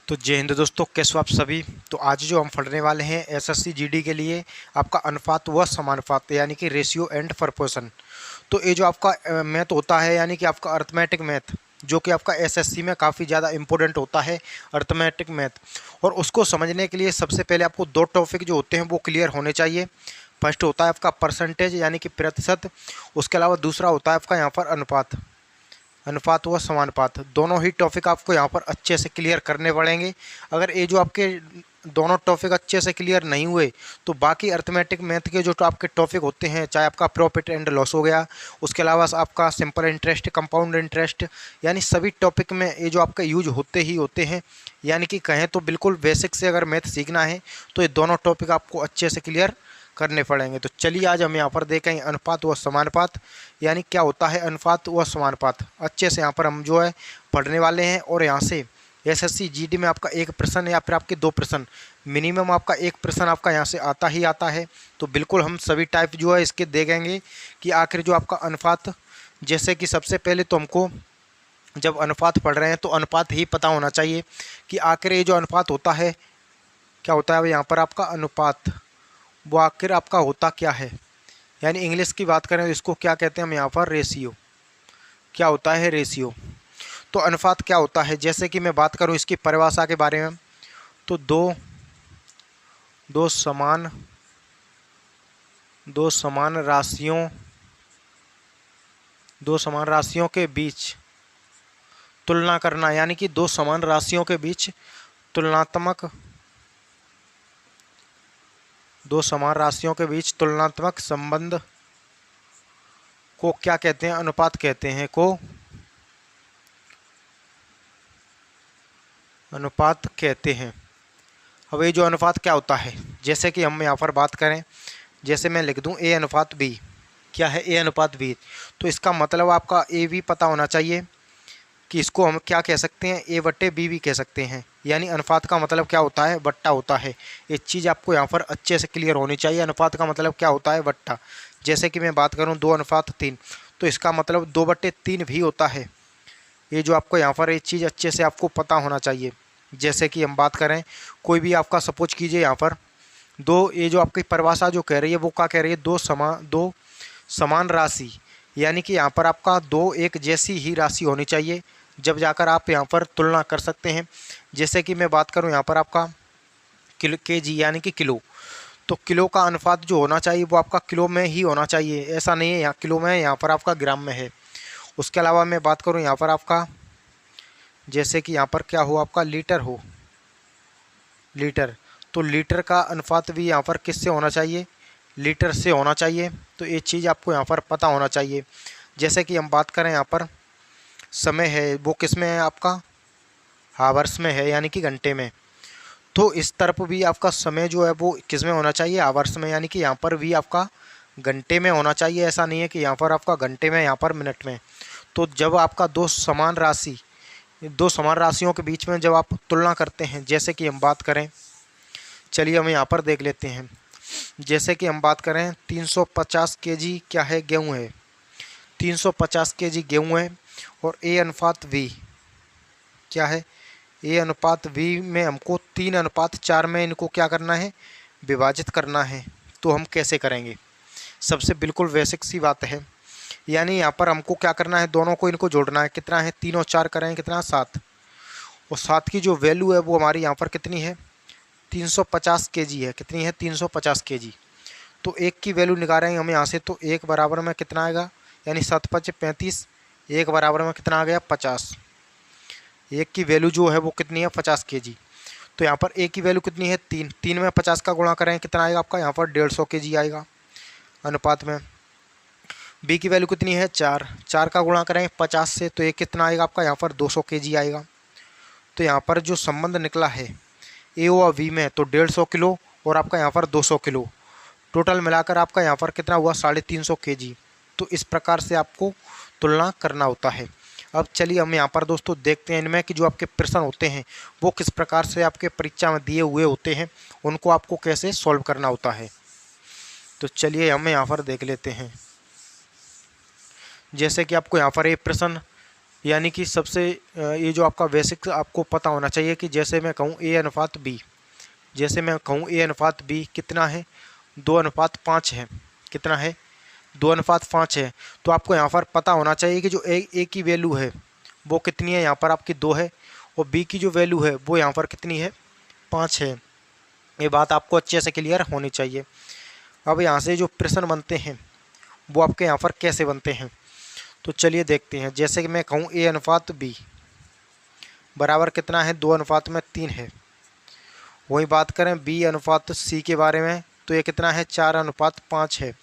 तो जय हिंद दोस्तों, कैसे हो आप सभी। तो आज जो हम पढ़ने वाले हैं एसएससी जीडी के लिए आपका अनुपात व समानुपात यानी कि रेशियो एंड प्रोपोर्शन। तो ये जो आपका मैथ होता है यानी कि आपका अर्थमेटिक मैथ, जो कि आपका एसएससी में काफ़ी ज़्यादा इंपॉर्टेंट होता है अर्थमेटिक मैथ। और उसको समझने के लिए सबसे पहले आपको दो टॉपिक जो होते हैं वो क्लियर होने चाहिए। फर्स्ट होता है आपका परसेंटेज यानी कि प्रतिशत, उसके अलावा दूसरा होता है आपका यहाँ पर अनुपात। अनुपात व समानुपात दोनों ही टॉपिक आपको यहाँ पर अच्छे से क्लियर करने पड़ेंगे। अगर ये जो आपके दोनों टॉपिक अच्छे से क्लियर नहीं हुए तो बाकी अर्थमेटिक मैथ के जो आपके टॉपिक होते हैं, चाहे आपका प्रॉफिट एंड लॉस हो गया, उसके अलावा आपका सिंपल इंटरेस्ट, कंपाउंड इंटरेस्ट, यानी सभी टॉपिक में ये जो आपका यूज होते ही होते हैं। यानी कि कहें तो बिल्कुल बेसिक से अगर मैथ सीखना है तो ये दोनों टॉपिक आपको अच्छे से क्लियर करने पड़ेंगे। तो चलिए आज हम यहाँ पर देखेंगे अनुपात व समानुपात, यानी क्या होता है अनुपात व समानुपात। अच्छे से यहाँ पर हम जो है पढ़ने वाले हैं। और यहाँ से एसएससी जीडी में आपका एक प्रश्न या फिर आपके दो प्रश्न, मिनिमम आपका एक प्रश्न आपका यहाँ से आता ही आता है। तो बिल्कुल हम सभी टाइप जो है इसके देखेंगे कि आखिर जो आपका अनुपात, जैसे कि सबसे पहले तो हमको जब अनुपात पढ़ रहे हैं तो अनुपात ही पता होना चाहिए कि आखिर ये जो अनुपात होता है क्या होता है। यहाँ पर आपका अनुपात वो आखिर आपका होता क्या है, यानी इंग्लिश की बात करें तो इसको क्या कहते हैं हम यहाँ पर, रेशियो। क्या होता है रेशियो। तो अनुपात क्या होता है, जैसे कि मैं बात करूँ इसकी परिभाषा के बारे में, तो दो समान राशियों के बीच तुलना करना, यानी कि दो समान राशियों के बीच तुलनात्मक संबंध को क्या कहते हैं, अनुपात कहते हैं। अनुपात कहते हैं। अब ये जो अनुपात क्या होता है, जैसे कि हम यहाँ पर बात करें, जैसे मैं लिख दूँ ए अनुपात बी। क्या है ए अनुपात बी, तो इसका मतलब आपका ए भी पता होना चाहिए कि इसको हम क्या कह सकते हैं, ए बट्टे बी भी कह सकते हैं। यानी अनुपात का मतलब क्या होता है, बट्टा होता है। ये चीज़ आपको यहाँ पर अच्छे से क्लियर होनी चाहिए। अनुपात का मतलब क्या होता है, बट्टा। जैसे कि मैं बात करूँ 2:3, तो इसका मतलब 2/3 भी होता है। ये जो आपको यहाँ पर ये चीज़ अच्छे से आपको पता होना चाहिए। जैसे कि हम बात करें, कोई भी आपका सपोज कीजिए यहाँ पर दो, ये जो आपकी परिभाषा जो कह रही है वो क्या कह रही है, दो समान राशि, यानी कि यहाँ पर आपका दो एक जैसी ही राशि होनी चाहिए, जब जाकर आप यहाँ पर तुलना कर सकते हैं। जैसे कि मैं बात करूँ यहाँ पर आपका केजी यानी कि किलो, तो किलो का अनुपात जो होना चाहिए वो आपका किलो में ही होना चाहिए। ऐसा नहीं है यहाँ किलो में है, यहाँ पर आपका ग्राम में है। उसके अलावा मैं बात करूँ यहाँ पर आपका, जैसे कि यहाँ पर क्या हो, आपका लीटर, तो लीटर का अनुपात भी यहाँ पर किससे होना चाहिए, लीटर से होना चाहिए। तो ये चीज़ आपको यहाँ पर पता होना चाहिए। जैसे कि हम बात करें यहाँ पर समय है, वो किस में है आपका, हावर्स में है, यानी कि घंटे में। तो इस तरफ भी आपका समय जो है वो किस में होना चाहिए, आवर्स में, यानी कि यहाँ पर भी आपका घंटे में होना चाहिए। ऐसा नहीं है कि यहाँ पर आपका घंटे में, यहाँ पर मिनट में। तो जब आपका दो समान राशियों के बीच में जब आप तुलना करते हैं, जैसे कि हम बात करें, चलिए हम यहाँ पर देख लेते हैं। जैसे कि हम बात करें 350 केजी क्या है, गेहूँ है। 350 केजी गेहूँ है और ए अनुपात वी क्या है, ए अनुपात वी में हमको 3:4 में इनको क्या करना है, विभाजित करना है। तो हम कैसे करेंगे, सबसे बिल्कुल बेसिक सी बात है। यानी यहाँ पर हमको क्या करना है, दोनों को इनको जोड़ना है। कितना है, 3 और 4 करें कितना, 7। और 7 की जो वैल्यू है वो हमारी यहाँ पर कितनी है, 350 केजी है। कितनी है, 350 केजी। तो एक की वैल्यू निकालेंगे हम यहाँ से, तो एक बराबर में कितना आएगा, यानी 7×5 = 35। एक बराबर में कितना आ गया, 50। एक की वैल्यू जो है वो कितनी है, 50 केजी। तो यहाँ पर ए की वैल्यू कितनी है, 3। 3 में 50 का गुणा करें कितना आएगा आपका, यहाँ पर 150 केजी आएगा अनुपात में। बी की वैल्यू कितनी है, 4। 4 का गुणा करें 50 से, तो ये कितना आएगा आपका, यहाँ पर 200 केजी आएगा। तो यहाँ पर जो संबंध निकला है ए और वी में, तो 150 किलो और आपका यहाँ पर 200 किलो, टोटल मिलाकर आपका यहाँ पर कितना हुआ, 350 केजी। तो इस प्रकार से आपको तुलना करना होता है। अब चलिए हम यहाँ पर दोस्तों देखते हैं इनमें कि जो आपके प्रश्न होते हैं वो किस प्रकार से आपके परीक्षा में दिए हुए होते हैं, उनको आपको कैसे सॉल्व करना होता है। तो चलिए हम यहाँ पर देख लेते हैं। जैसे कि आपको यहाँ पर एक प्रश्न यानी कि सबसे ये जो आपका बेसिक आपको पता होना चाहिए कि जैसे मैं कहूँ ए अनुपात बी, जैसे मैं कहूँ ए अनुपात बी कितना है, 2:5 है। कितना है, 2:5 है। तो आपको यहाँ पर पता होना चाहिए कि जो ए की वैल्यू है वो कितनी है, यहाँ पर आपकी 2 है, और बी की जो वैल्यू है वो यहाँ पर कितनी है, 5 है। ये बात आपको अच्छे से क्लियर होनी चाहिए। अब यहाँ से जो प्रश्न बनते हैं वो आपके यहाँ पर कैसे बनते हैं, तो चलिए देखते हैं। जैसे कि मैं कहूँ ए अनुपात बी बराबर कितना है, 2:3 है। वही बात करें बी अनुपात सी के बारे में, तो ये कितना है, 4:5 है।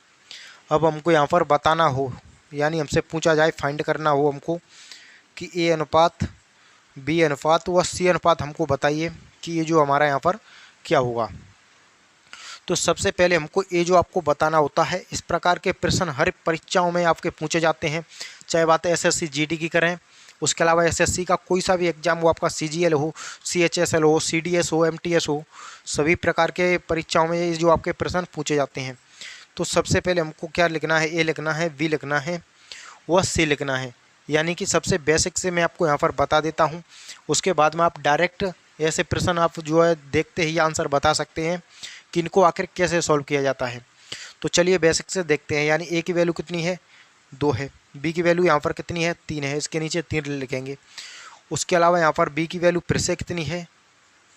अब हमको यहाँ पर बताना हो, यानी हमसे पूछा जाए, फाइंड करना हो हमको कि ए अनुपात बी अनुपात व सी अनुपात हमको बताइए कि ये जो हमारा यहाँ पर क्या होगा। तो सबसे पहले हमको ये जो आपको बताना होता है, इस प्रकार के प्रश्न हर परीक्षाओं में आपके पूछे जाते हैं, चाहे बात एसएससी जीडी की करें, उसके अलावा एसएससी का कोई सा भी एग्जाम हो, आपका सीजीएल हो, सीएचएसएल हो, सीडीएस हो, एमटीएस हो, सभी प्रकार के परीक्षाओं में ये जो आपके प्रश्न पूछे जाते हैं। तो सबसे पहले हमको क्या लिखना है, ए लिखना है, बी लिखना है, व सी लिखना है। यानी कि सबसे बेसिक से मैं आपको यहाँ पर बता देता हूँ, उसके बाद में आप डायरेक्ट ऐसे प्रश्न आप जो है देखते ही आंसर बता सकते हैं कि इनको आखिर कैसे सॉल्व किया जाता है। तो चलिए बेसिक से देखते हैं। यानी ए की वैल्यू कितनी है, 2 है। बी की वैल्यू यहाँ पर कितनी है, 3 है, इसके नीचे 3 लिखेंगे। उसके अलावा यहाँ पर बी की वैल्यू फिर से कितनी है,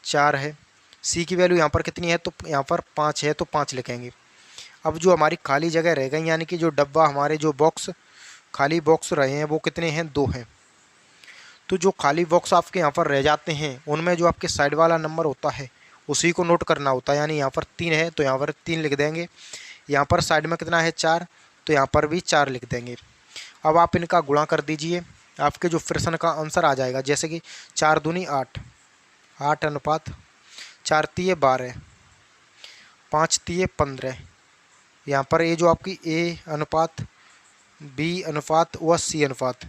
4 है। सी की वैल्यू यहाँ पर कितनी है, तो यहाँ पर 5 है, तो 5 लिखेंगे। अब जो हमारी खाली जगह रह गई, यानी कि जो डब्बा हमारे जो बॉक्स खाली बॉक्स रहे हैं वो कितने हैं, 2 हैं। तो जो खाली बॉक्स आपके यहाँ पर रह जाते हैं उनमें जो आपके साइड वाला नंबर होता है उसी को नोट करना होता है। यानी यहाँ पर 3 है तो यहाँ पर 3 लिख देंगे। यहाँ पर साइड में कितना है, 4, तो यहाँ पर भी 4 लिख देंगे। अब आप इनका गुणा कर दीजिए, आपके जो प्रश्न का आंसर आ जाएगा। जैसे कि 4 दूनी 8, 8 अनुपात 4 तिये 12, 5 तिये 15। यहाँ पर ये जो आपकी ए अनुपात बी अनुपात व सी अनुपात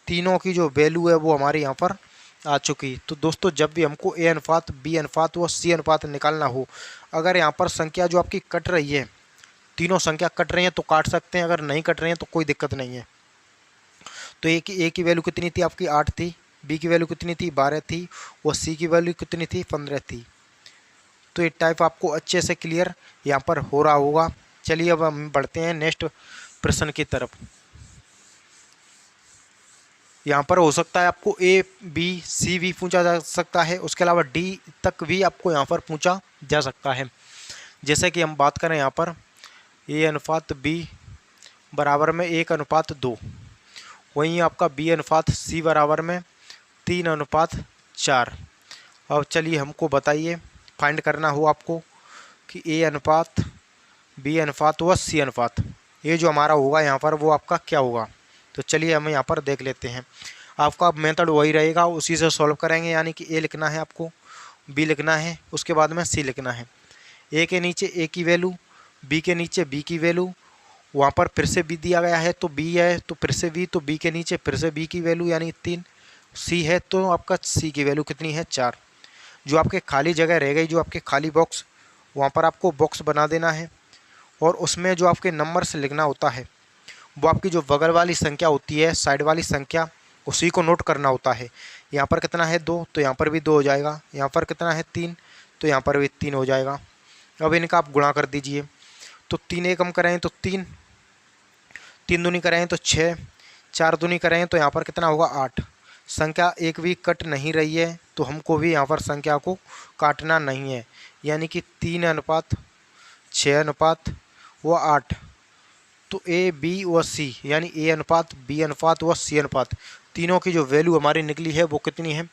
तीनों की जो वैल्यू है वो हमारे यहाँ पर आ चुकी। तो दोस्तों जब भी हमको ए अनुपात बी अनुपात व सी अनुपात निकालना हो, अगर यहाँ पर संख्या जो आपकी कट रही है, तीनों संख्या कट रही हैं तो काट सकते हैं, अगर नहीं कट रही हैं तो कोई दिक्कत नहीं है। तो ए की वैल्यू कितनी थी आपकी, 8 थी, बी की वैल्यू कितनी थी, 12 थी, और सी की वैल्यू कितनी थी, 15 थी। तो ये टाइप आपको अच्छे से क्लियर यहाँ पर हो रहा होगा। चलिए अब हम बढ़ते हैं नेक्स्ट प्रश्न की तरफ। यहाँ पर हो सकता है आपको ए बी सी भी पूछा जा सकता है, उसके अलावा डी तक भी आपको यहाँ पर पूछा जा सकता है। जैसे कि हम बात करें यहाँ पर ए अनुपात बी बराबर में 1:2, वहीं आपका बी अनुपात सी बराबर में 3:4। अब चलिए हमको बताइए, फाइंड करना हो आपको कि ए अनुपात बी अनुपात व सी अनुपात, ये जो हमारा होगा यहाँ पर वो आपका क्या होगा। तो चलिए हम यहाँ पर देख लेते हैं। आपका मेथड वही रहेगा, उसी से सॉल्व करेंगे। यानी कि ए लिखना है आपको, बी लिखना है, उसके बाद में सी लिखना है। ए के नीचे ए की वैल्यू, बी के नीचे बी की वैल्यू, वहाँ पर फिर से बी दिया गया है तो बी है तो फिर से बी, तो बी के नीचे फिर से बी की वैल्यू यानी 3, सी है तो आपका सी की वैल्यू कितनी है, 4। जो आपके खाली जगह रह गई, जो आपके खाली बॉक्स, वहाँ पर आपको बॉक्स बना देना है और उसमें जो आपके नंबर से लिखना होता है वो आपकी जो बगल वाली संख्या होती है, साइड वाली संख्या, उसी को नोट करना होता है। यहाँ पर कितना है, 2, तो यहाँ पर भी 2 हो जाएगा। यहाँ पर कितना है, 3, तो यहाँ पर भी 3 हो जाएगा। अब इनका आप गुणा कर दीजिए। तो 3 एक कम करें तो 3, 3 दूनी करें तो 6, 4 दूनी करें तो यहाँ पर कितना होगा, 8। संख्या एक भी कट नहीं रही है तो हमको भी यहाँ पर संख्या को काटना नहीं है। यानी कि 3:6:8 तो ए बी व सी, यानी ए अनुपात बी अनुपात व सी अनुपात तीनों की जो वैल्यू हमारी निकली है वो कितनी है,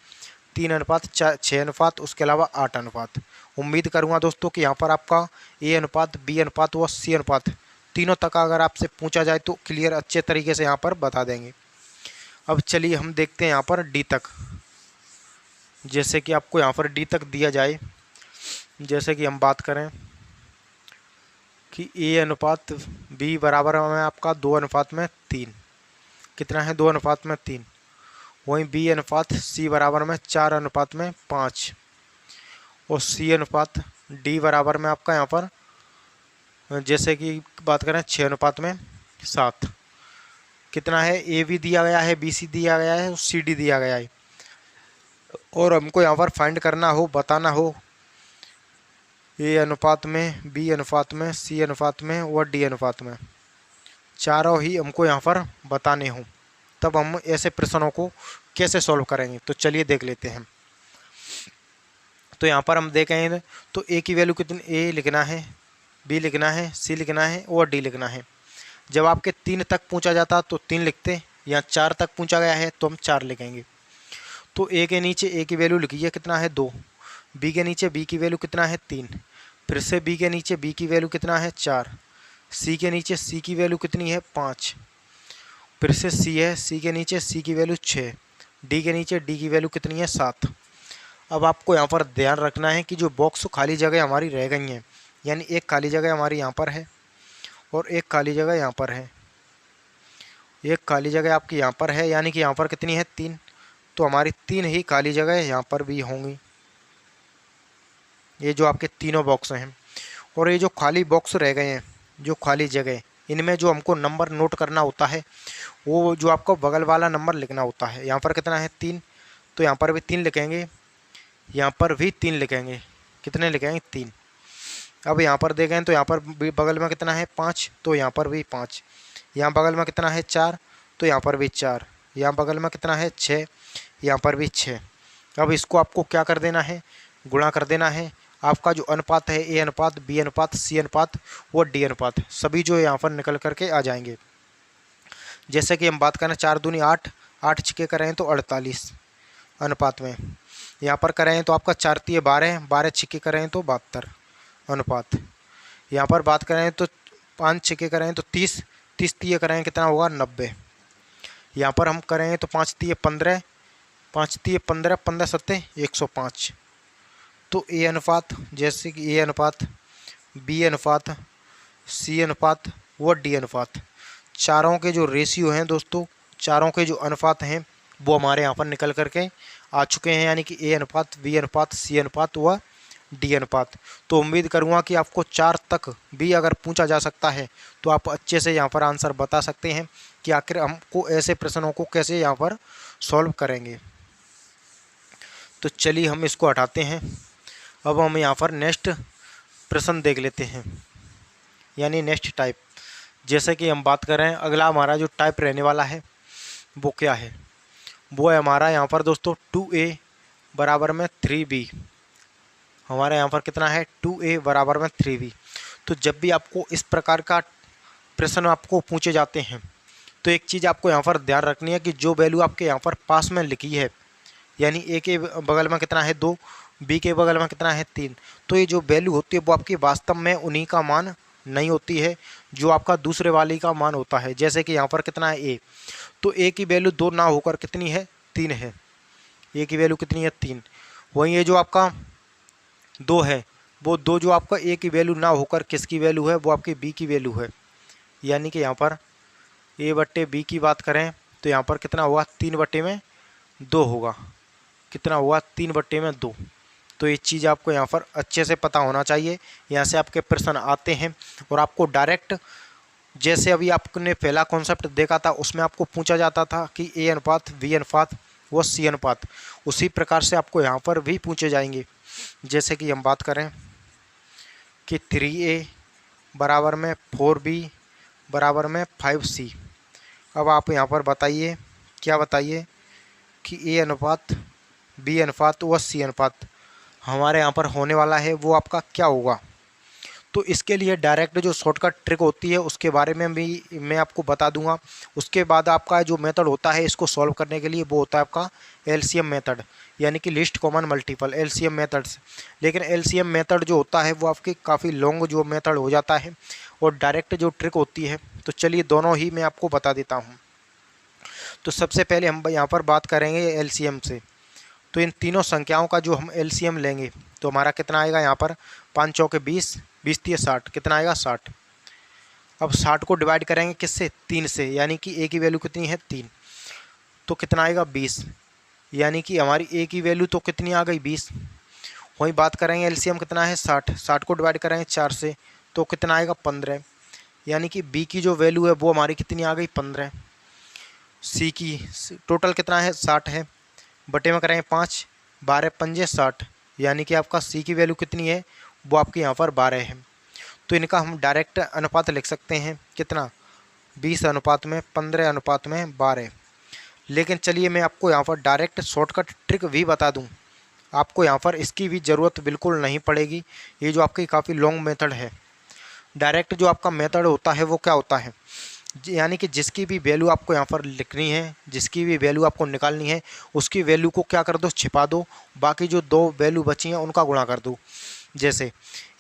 3:6, उसके अलावा 8। उम्मीद करूँगा दोस्तों कि यहाँ पर आपका ए अनुपात बी अनुपात व सी अनुपात तीनों तक अगर आपसे पूछा जाए तो क्लियर अच्छे तरीके से यहाँ पर बता देंगे। अब चलिए हम देखते हैं यहाँ पर डी तक। जैसे कि आपको यहाँ पर डी तक दिया जाए, जैसे कि हम बात करें कि ए अनुपात बी बराबर में आपका 2:3, कितना है, 2:3। वहीं बी अनुपात सी बराबर में 4:5 और सी अनुपात डी बराबर में आपका यहाँ पर जैसे कि बात करें 6:7। कितना है, ए भी दिया गया है, बी सी दिया गया है, सी डी दिया गया है। और हमको यहाँ पर फाइंड करना हो, बताना हो ए अनुपात में, बी अनुपात में, सी अनुपात में और डी अनुपात में, चारों ही हमको यहाँ पर बताने हों, तब हम ऐसे प्रश्नों को कैसे सॉल्व करेंगे। तो चलिए देख लेते हैं। तो यहाँ पर हम देखें तो ए की वैल्यू कितनी, ए लिखना है, बी लिखना है, सी लिखना है और डी लिखना है। जब आपके 3 तक पूछा जाता तो 3 लिखते, या 4 तक पूछा गया है तो हम 4 लिखेंगे। तो ए के नीचे ए की वैल्यू लिखिए कितना है 2, बी के नीचे बी की वैल्यू कितना है 3, फिर से बी के नीचे बी की वैल्यू कितना है 4, सी के नीचे सी की वैल्यू कितनी है 5, फिर से सी है, सी के नीचे सी की वैल्यू 6, डी के नीचे डी की वैल्यू कितनी है 7। अब आपको यहाँ पर ध्यान रखना है कि जो बॉक्स खाली जगह हमारी रह गई हैं, यानी एक खाली जगह हमारी यहाँ पर है और एक खाली जगह यहाँ पर है, एक खाली जगह आपकी यहाँ पर है, यानी कि यहाँ पर कितनी है 3, तो हमारी 3 ही खाली जगह यहाँ पर भी होंगी। ये जो आपके तीनों बॉक्स हैं, और ये जो खाली बॉक्स रह गए हैं, जो खाली जगह, इनमें जो हमको नंबर नोट करना होता है वो जो आपको बगल वाला नंबर लिखना होता है। यहाँ पर कितना है 3, तो यहाँ पर भी 3 लिखेंगे, यहाँ पर भी 3 लिखेंगे, कितने लिखेंगे 3। अब यहाँ पर देखें तो यहाँ पर बगल में कितना है 5, तो यहाँ पर भी 5, यहाँ बगल में कितना है 4, तो यहाँ पर भी 4, यहाँ बगल में कितना है 6, यहाँ पर भी 6। अब इसको आपको क्या कर देना है, गुणा कर देना है। आपका जो अनुपात है, ए अनुपात, बी अनुपात, सी अनुपात और डी अनुपात, सभी जो यहाँ पर निकल करके आ जाएंगे। जैसे कि हम बात करें 4 दूनी 8, 8 छिके करें तो 48 अनुपात में। यहाँ पर करें तो आपका 4 तिये 12, 12 छिके करें तो 72 अनुपात। यहाँ पर बात करें तो 5 छिके करें तो 30, 30 तिये करें कितना होगा 90। यहाँ पर हम करें तो 5 तिये 15, 5 तिये 15, 15 सत्ते 105। तो ए अनुपात, जैसे कि ए अनुपात, बी अनुपात, सी अनुपात व डी अनुपात, चारों के जो रेशियो हैं दोस्तों, चारों के जो अनुपात हैं वो हमारे यहाँ पर निकल करके आ चुके हैं, यानी कि ए अनुपात, बी अनुपात, सी अनुपात व डी अनुपात। तो उम्मीद करूँगा कि आपको 4 तक भी अगर पूछा जा सकता है तो आप अच्छे से यहाँ पर आंसर बता सकते हैं कि आखिर हमको ऐसे प्रश्नों को कैसे यहाँ पर सॉल्व करेंगे। तो चलिए हम इसको हटाते हैं। अब हम यहाँ पर नेक्स्ट प्रश्न देख लेते हैं, यानी नेक्स्ट टाइप। जैसे कि हम बात करें, अगला हमारा जो टाइप रहने वाला है वो क्या है, वो है हमारा यहाँ पर दोस्तों 2a बराबर में 3b। हमारे यहाँ पर कितना है 2a बराबर में 3b। तो जब भी आपको इस प्रकार का प्रश्न आपको पूछे जाते हैं तो एक चीज़ आपको यहाँ पर ध्यान रखनी है कि जो वैल्यू आपके यहाँ पर पास में लिखी है, यानी ए के बगल में कितना है 2, बी के बगल में कितना है 3, तो ये जो वैल्यू होती है वो आपकी वास्तव में उन्हीं का मान नहीं होती है जो आपका दूसरे वाली का मान होता है। जैसे कि यहाँ पर कितना है ए, तो ए की वैल्यू 2 ना होकर कितनी है 3 है, ए की वैल्यू कितनी है 3। वहीं ये जो आपका 2 है, वो 2 जो आपका ए की वैल्यू ना होकर किसकी वैल्यू है, वो आपकी बी की वैल्यू है। यानी कि यहाँ पर ए बट्टे बी की बात करें तो यहाँ पर कितना होगा 3/2 होगा, कितना हुआ 3/2। तो ये चीज़ आपको यहाँ पर अच्छे से पता होना चाहिए। यहाँ से आपके प्रश्न आते हैं और आपको डायरेक्ट, जैसे अभी आपने पहला कॉन्सेप्ट देखा था उसमें आपको पूछा जाता था कि ए अनुपात, बी अनुपात व सी अनुपात, उसी प्रकार से आपको यहाँ पर भी पूछे जाएंगे। जैसे कि हम बात करें कि 3a बराबर में 4b बराबर में 5c। अब आप यहाँ पर बताइए, क्या बताइए कि ए अनुपात, बी अनुपात व सी अनुपात हमारे यहाँ पर होने वाला है वो आपका क्या होगा। तो इसके लिए डायरेक्ट जो शॉर्टकट ट्रिक होती है उसके बारे में भी मैं आपको बता दूंगा। उसके बाद आपका जो मेथड होता है इसको सॉल्व करने के लिए वो होता है आपका एलसीएम मेथड, यानी कि list common multiple, LCM methods. लेकिन एलसीएम मेथड जो होता है वो आपकी काफ़ी लॉन्ग जो मेथड हो जाता है और डायरेक्ट जो ट्रिक होती है। तो चलिए दोनों ही मैं आपको बता देता हूँ। तो सबसे पहले हम यहाँ पर बात करेंगे एलसीएम से। तो इन तीनों संख्याओं का जो हम एलसीएम लेंगे तो हमारा कितना आएगा, यहाँ पर 5 चौके 20, 20 तिये 60, कितना आएगा 60। अब 60 को डिवाइड करेंगे किससे, 3 से, यानी कि ए की वैल्यू कितनी है 3, तो कितना आएगा 20, यानी कि हमारी ए की वैल्यू तो कितनी आ गई 20। वहीं बात करेंगे एलसीएम कितना है 60, 60 को डिवाइड करेंगे 4 से तो कितना आएगा 15, यानी कि बी की जो वैल्यू है वो हमारी कितनी आ गई 15। सी की टोटल कितना है 60 है, बटे में करेंगे 5, 12 पंजे 60, यानी कि आपका सी की वैल्यू कितनी है, वो आपकी यहाँ पर 12 है। तो इनका हम डायरेक्ट अनुपात लिख सकते हैं कितना, 20 अनुपात में 15 अनुपात में 12। लेकिन चलिए मैं आपको यहाँ पर डायरेक्ट शॉर्टकट ट्रिक भी बता दूँ, आपको यहाँ पर इसकी भी ज़रूरत बिल्कुल नहीं पड़ेगी। ये जो आपकी काफ़ी लॉन्ग मेथड है, डायरेक्ट जो आपका मेथड होता है वो क्या होता है, यानी कि जिसकी भी वैल्यू आपको यहाँ पर लिखनी है, जिसकी भी वैल्यू आपको निकालनी है, उसकी वैल्यू को क्या कर दो, छिपा दो, बाकी जो दो वैल्यू बची हैं उनका गुणा कर दो। जैसे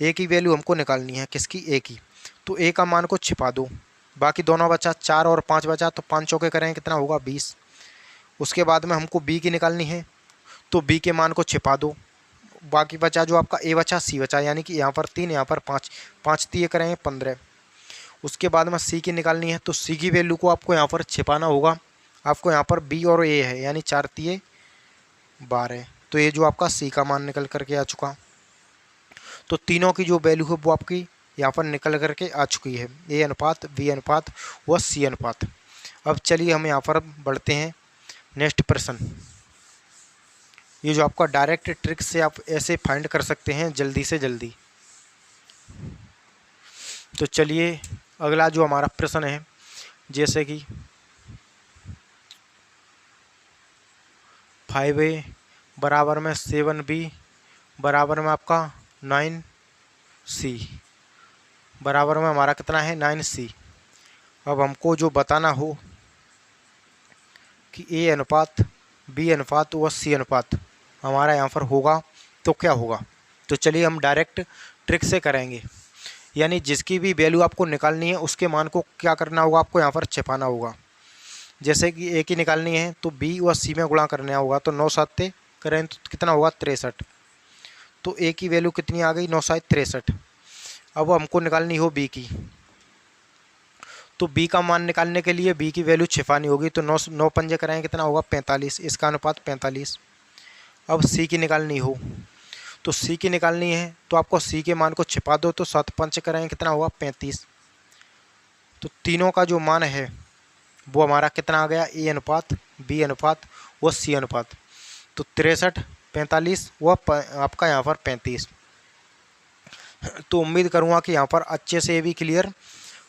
ए की वैल्यू हमको निकालनी है, किसकी, ए की, तो ए का मान को छिपा दो, बाकी दोनों बचा 4 और 5 बचा, तो 5 चौके करें कितना होगा 20। उसके बाद में हमको बी की निकालनी है, तो बी के मान को छिपा दो, बाकी बचा जो आपका ए बचा सी बचा, यानी कि यहाँ पर 3 यहाँ पर 5, 5 3 करेंगे 15। उसके बाद में सी की निकालनी है, तो सी की वैल्यू को आपको यहाँ पर छिपाना होगा। आपको यहाँ पर बी और ए है, यानी 4 3 12, तो ये जो आपका सी का मान निकल करके आ चुका। तो तीनों की जो वैल्यू है वो आपकी यहाँ पर निकल करके आ चुकी है, ए अनुपात, बी अनुपात व सी अनुपात। अब चलिए हम यहाँ पर बढ़ते हैं नेक्स्ट प्रश्न। ये जो आपका डायरेक्ट ट्रिक से आप ऐसे फाइंड कर सकते हैं जल्दी से जल्दी। तो चलिए अगला जो हमारा प्रश्न है, जैसे कि 5a बराबर में 7b बराबर में आपका 9c बराबर में हमारा कितना है 9c। अब हमको जो बताना हो कि ए अनुपात, बी अनुपात व सी अनुपात हमारा यहाँ पर होगा तो क्या होगा। तो चलिए हम डायरेक्ट ट्रिक से करेंगे, यानी जिसकी भी वैल्यू आपको निकालनी है उसके मान को क्या करना होगा, आपको यहाँ पर छिपाना होगा। जैसे कि ए की निकालनी है तो बी व सी में गुणा करना होगा, तो 9 7 करें तो कितना होगा 63। तो ए की वैल्यू कितनी आ गई 9 7 63। अब हमको निकालनी हो बी की, तो बी का मान निकालने के लिए बी की वैल्यू छिपानी होगी, तो 9 पंजे कराएँ कितना होगा 45, इसका अनुपात 45। अब सी की निकालनी हो, तो सी की निकालनी है तो आपको सी के मान को छिपा दो, तो 7 पंच कराएँ कितना होगा 35। तो तीनों का जो मान है वो हमारा कितना आ गया, ए अनुपात, बी अनुपात व सी अनुपात। तो 63 45 व आपका यहाँ पर 35। तो उम्मीद करूँगा कि यहाँ पर अच्छे से ये भी क्लियर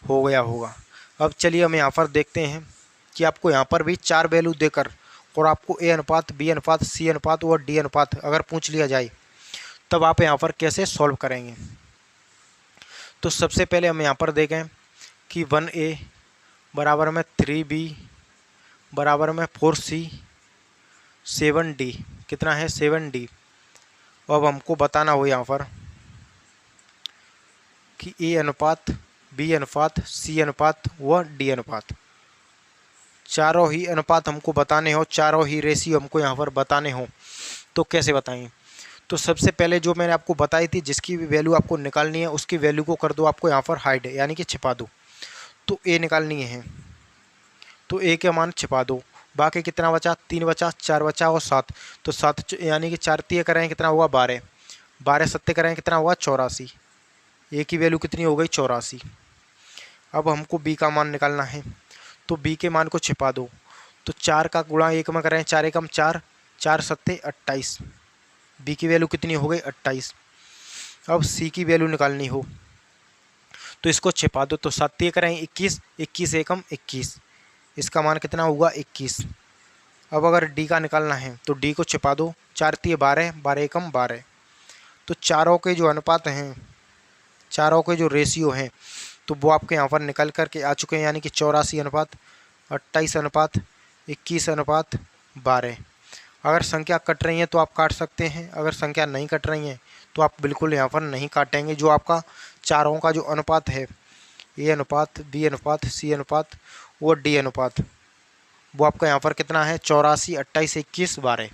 हो गया होगा। अब चलिए हम यहाँ पर देखते हैं कि आपको यहाँ पर भी 4 वैल्यू देकर और आपको ए अनुपात, बी अनुपात, सी अनुपात व डी अनुपात अगर पूछ लिया जाए तब आप यहाँ पर कैसे सॉल्व करेंगे। तो सबसे पहले हम यहाँ पर देखें कि 1a बराबर में 3b बराबर में 4c 7d कितना है 7d। अब हमको बताना हो यहाँ पर कि ए अनुपात, बी अनुपात, सी अनुपात व डी अनुपात, चारों ही अनुपात हमको बताने हो, चारों ही रेशियो हमको यहाँ पर बताने हो, तो कैसे बताएं। तो सबसे पहले जो मैंने आपको बताई थी, जिसकी भी वैल्यू आपको निकालनी है उसकी वैल्यू को कर दो आपको यहाँ पर हाइड, यानी कि छिपा दो। तो ए निकालनी है तो ए के मान छिपा दो, बाकी कितना बचा 3 बचा, 4 बचा और 7, तो 7 यानी कि 4 3 करें कितना हुआ 12, 12 7 करें कितना हुआ 84। ए की वैल्यू कितनी हो गई 84। अब हमको बी का मान निकालना है, तो बी के मान को छिपा दो, तो 4 का गुणा 1 में करें 4 एकम 4, 4 7 28, बी की वैल्यू कितनी हो गई 28। अब सी की वैल्यू निकालनी हो तो इसको छिपा दो, तो 7 करें 21, 21 एकम 21, इसका मान कितना होगा 21। अब अगर डी का निकालना है तो डी को छिपा दो, 4 3 12, 12 एकम 12। तो चारों के जो अनुपात हैं, चारों के जो रेशियो हैं तो वो आपके यहाँ पर निकल कर के आ चुके हैं, यानी कि 84 अनुपात 28 अनुपात 21 अनुपात 12। अगर संख्या कट रही है तो आप काट सकते हैं, अगर संख्या नहीं कट रही है तो आप बिल्कुल यहाँ पर नहीं काटेंगे। जो आपका चारों का जो अनुपात है, ए अनुपात, बी अनुपात, सी अनुपात और डी अनुपात, वो आपका यहाँ पर कितना है 84 28 21 12।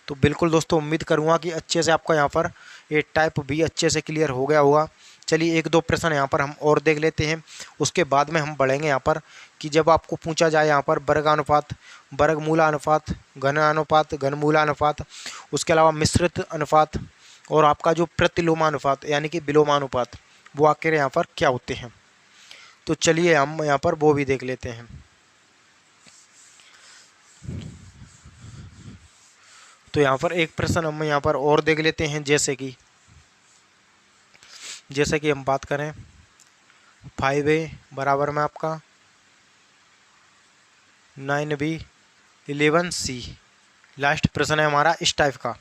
तो बिल्कुल दोस्तों उम्मीद करूँगा कि अच्छे से आपका यहाँ पर ये टाइप बी अच्छे से क्लियर हो गया होगा। चलिए 1 2 प्रश्न यहाँ पर हम और देख लेते हैं, उसके बाद में हम बढ़ेंगे यहाँ पर कि जब आपको पूछा जाए यहाँ पर वर्गानुपात, वर्गमूलानुपात, घनानुपात, घनमूलानुपात, उसके अलावा मिश्रित अनुपात और आपका जो प्रतिलोमानुपात यानी कि विलोमानुपात, वो आखिर यहाँ पर क्या होते हैं। तो चलिए हम यहाँ पर वो भी देख लेते हैं। तो यहाँ पर एक प्रश्न हम यहाँ पर और देख लेते हैं, जैसे कि हम बात करें 5A बराबर में आपका 9B 11C। लास्ट प्रश्न है हमारा इस टाइप का,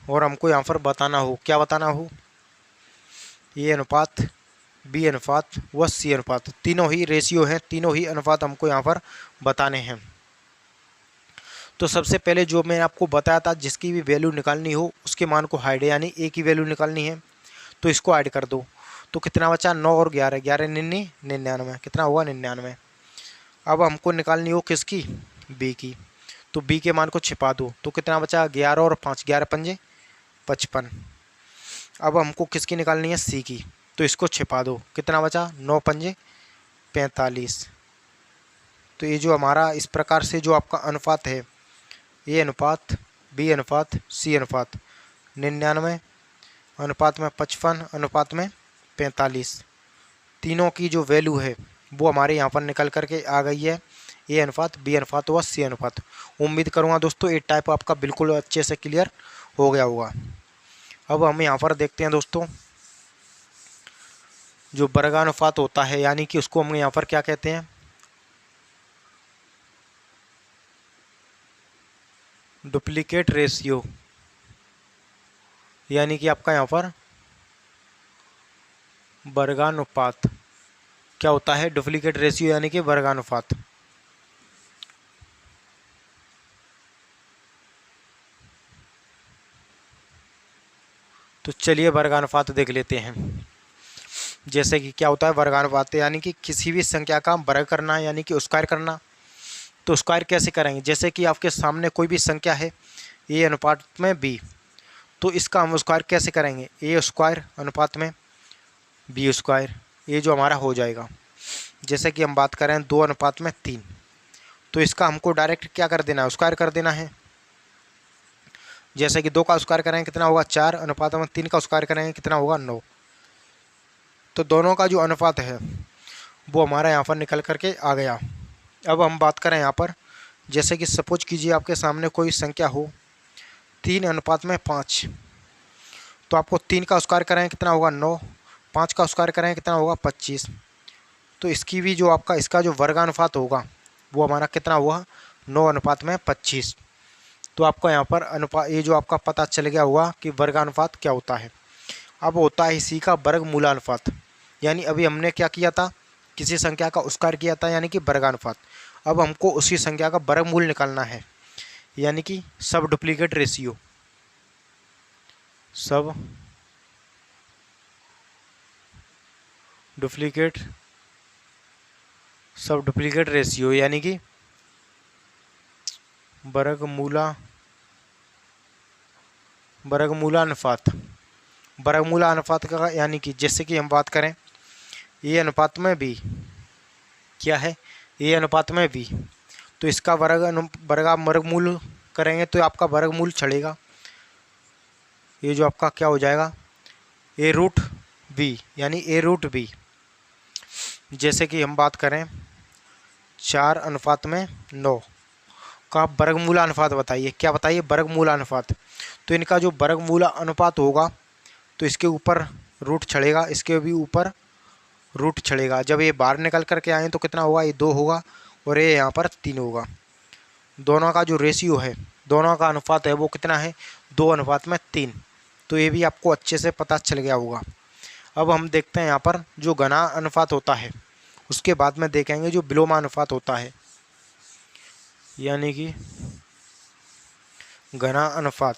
और हमको यहाँ पर बताना हो, क्या बताना हो, ए अनुपात, बी अनुपात व सी अनुपात, तीनों ही रेशियो हैं, तीनों ही अनुपात हमको यहाँ पर बताने हैं। तो सबसे पहले जो मैंने आपको बताया था, जिसकी भी वैल्यू निकालनी हो उसके मान को हाइड, यानी ए की वैल्यू निकालनी है तो इसको ऐड कर दो, तो कितना बचा, 9 और 11, 11 99, कितना हुआ 99। अब हमको निकालनी हो किसकी, बी की, तो बी के मान को छिपा दो, तो कितना बचा, 11 और 5, 11 पंजे 55। अब हमको किसकी निकालनी है, सी की, तो इसको छिपा दो, कितना बचा, 9 पंजे 45। तो ये जो हमारा इस प्रकार से जो आपका अनुपात है, ए अनुपात, बी अनुपात, सी अनुपात, 99 अनुपात में 55 अनुपात में 45, तीनों की जो वैल्यू है वो हमारे यहाँ पर निकल करके आ गई है, ए अनुपात, बी अनुपात व सी अनुपात। उम्मीद करूँगा दोस्तों ये टाइप आपका बिल्कुल अच्छे से क्लियर हो गया होगा। अब हम यहाँ पर देखते हैं दोस्तों, जो वर्गानुपात होता है, यानी कि उसको हम यहाँ पर क्या कहते हैं, डुप्लीकेट रेशियो, यानी कि आपका यहाँ पर वर्गानुपात क्या होता है, डुप्लीकेट रेशियो यानी कि वर्गानुपात। तो चलिए वर्गानुपात देख लेते हैं। जैसे कि क्या होता है वर्गानुपात, यानी कि किसी भी संख्या का वर्ग करना, यानी कि स्क्वायर करना। तो स्क्वायर कैसे करेंगे, जैसे कि आपके सामने कोई भी संख्या है ए अनुपात में बी, तो इसका हम स्क्वायर कैसे करेंगे, ए स्क्वायर अनुपात में बी स्क्वायर, ये जो हमारा हो जाएगा। जैसे कि हम बात करें 2 अनुपात में 3, तो इसका हमको डायरेक्ट क्या कर देना है, स्क्वायर कर देना है। जैसे कि 2 का स्क्वायर करेंगे कितना होगा 4, अनुपात में 3 का स्क्वायर करेंगे कितना होगा 9। तो दोनों का जो अनुपात है वो हमारा यहाँ पर निकल करके आ गया। अब हम बात करें यहाँ पर, जैसे कि सपोज कीजिए आपके सामने कोई संख्या हो 3 अनुपात में 5, तो आपको 3 का स्क्वायर करेंगे कितना होगा 9, 5 का स्क्वायर करेंगे कितना होगा 25। तो इसकी भी जो आपका इसका जो वर्गानुपात होगा वो हमारा कितना हुआ 9 अनुपात में 25। तो आपका यहाँ पर अनुपात, ये जो आपका पता चल गया हुआ कि वर्गानुपात क्या होता है। अब होता है इसी का वर्गमूलानुपात, यानी अभी हमने क्या किया था, किसी संख्या का स्क्वायर किया था यानी कि वर्गानुपात। अब हमको उसी संख्या का वर्गमूल निकालना है, यानी कि सब डुप्लीकेट रेशियो, सब डुप्लीकेट रेशियो, यानी कि वर्गमूलानुपात का, यानी कि जैसे कि हम बात करें ए अनुपात में बी, क्या है ए अनुपात में बी, तो इसका वर्गमूल करेंगे तो आपका वर्गमूल चढ़ेगा, ये जो आपका क्या हो जाएगा ए रूट बी, यानी ए रूट बी। जैसे कि हम बात करें 4 अनुपात में 9 का वर्गमूला अनुपात बताइए, क्या बताइए वर्गमूला अनुपात। तो इनका जो वर्गमूला अनुपात होगा तो इसके ऊपर रूट चढ़ेगा, इसके भी ऊपर रूट चढ़ेगा। जब ये बाहर निकल करके आए तो कितना होगा, ये 2 होगा और ये यहाँ पर 3 होगा। दोनों का जो रेशियो है, दोनों का अनुपात है वो कितना है 2 अनुपात में 3। तो ये भी आपको अच्छे से पता चल गया होगा। अब हम देखते हैं यहाँ पर जो घना अनुपात होता है, उसके बाद में देखेंगे जो विलोमा अनुपात होता है, यानी कि घना अनुपात।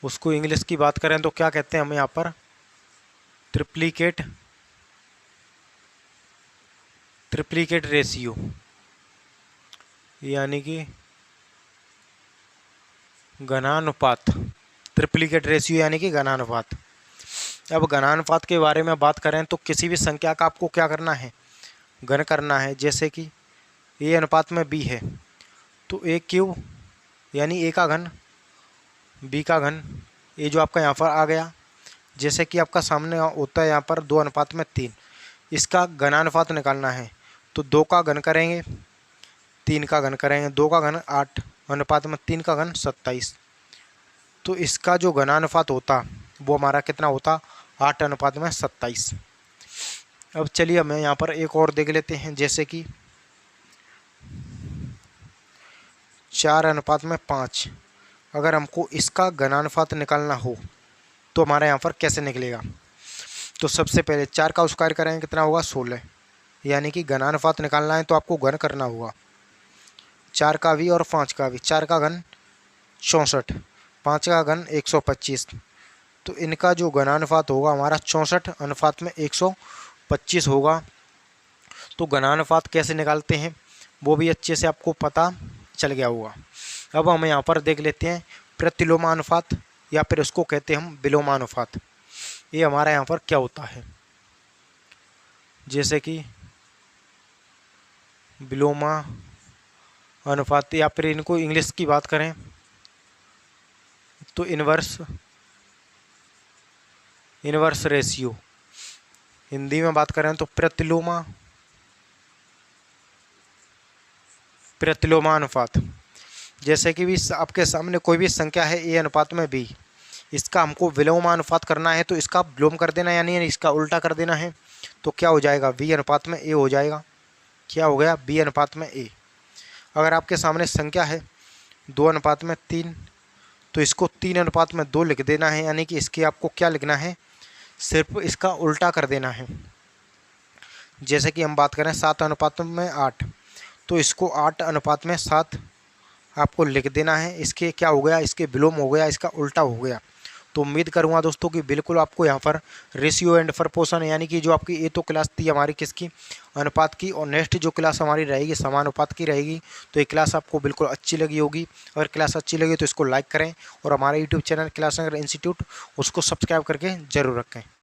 उसको इंग्लिश की बात करें तो क्या कहते हैं हम यहाँ पर, ट्रिप्लीकेट रेशियो, यानी कि घनानुपात। ट्रिप्लीकेट रेशियो यानी कि घनानुपात। अब घनानुपात के बारे में बात करें तो किसी भी संख्या का आपको क्या करना है, घन करना है। जैसे कि ए अनुपात में बी है तो ए क्यू यानी ए का घन, बी का घन, ये जो आपका यहाँ पर आ गया। जैसे कि आपका सामने होता है यहाँ पर 2 अनुपात में 3, इसका घनानुपात निकालना है तो 2 का घन करेंगे, 3 का घन करेंगे, 2 का घन 8 अनुपात में 3 का घन 27। तो इसका जो घनानुपात होता वो हमारा कितना होता, 8 अनुपात में 27। अब चलिए हमें यहाँ पर एक और देख लेते हैं, जैसे कि 4 अनुपात में 5। अगर हमको इसका घनानुपात निकालना हो तो हमारे यहाँ पर कैसे निकलेगा। तो सबसे पहले 4 का स्क्वायर करेंगे, कितना होगा 16, यानी कि घनानुपात निकालना है तो आपको घन करना होगा 4 का भी और 5 का भी। 4 का घन 64, 5 का घन 125। तो इनका जो घनानुपात होगा हमारा 64 अनुपात में 125 होगा। तो घनानुपात कैसे निकालते हैं वो भी अच्छे से आपको पता चल गया होगा। अब हम यहाँ पर देख लेते हैं प्रतिलोमानुपात, या फिर उसको कहते हैं हम विलोमानुपात। ये हमारा यहाँ पर क्या होता है, जैसे कि विलोमा अनुपात, या फिर इनको इंग्लिश की बात करें तो इनवर्स रेशियो। हिंदी में बात करें तो प्रतिलोमानुपात। जैसे कि भी आपके सामने कोई भी संख्या है a अनुपात में b, इसका हमको विलोमानुपात करना है तो इसका विलोम कर देना, यानी इसका उल्टा कर देना है। तो क्या हो जाएगा, b अनुपात में a हो जाएगा। क्या हो गया, b अनुपात में a। अगर आपके सामने संख्या है 2 अनुपात में 3, तो इसको 3 अनुपात में 2 लिख देना है, यानी कि इसके आपको क्या लिखना है, सिर्फ इसका उल्टा कर देना है। जैसे कि हम बात करें 7 अनुपात में 8, तो इसको 8 अनुपात में 7 आपको लिख देना है। इसके क्या हो गया, इसके विलोम हो गया, इसका उल्टा हो गया। तो उम्मीद करूंगा दोस्तों कि बिल्कुल आपको यहाँ पर रेशियो एंड प्रोपोर्शन, यानी कि जो आपकी ये तो क्लास थी हमारी किसकी, अनुपात की, और नेक्स्ट जो क्लास हमारी रहेगी समानुपात की रहेगी। तो ये क्लास आपको बिल्कुल अच्छी लगी होगी। अगर क्लास अच्छी लगी तो इसको लाइक करें और हमारे यूट्यूब चैनल क्लास नगर इंस्टीट्यूट उसको सब्सक्राइब करके ज़रूर रखें।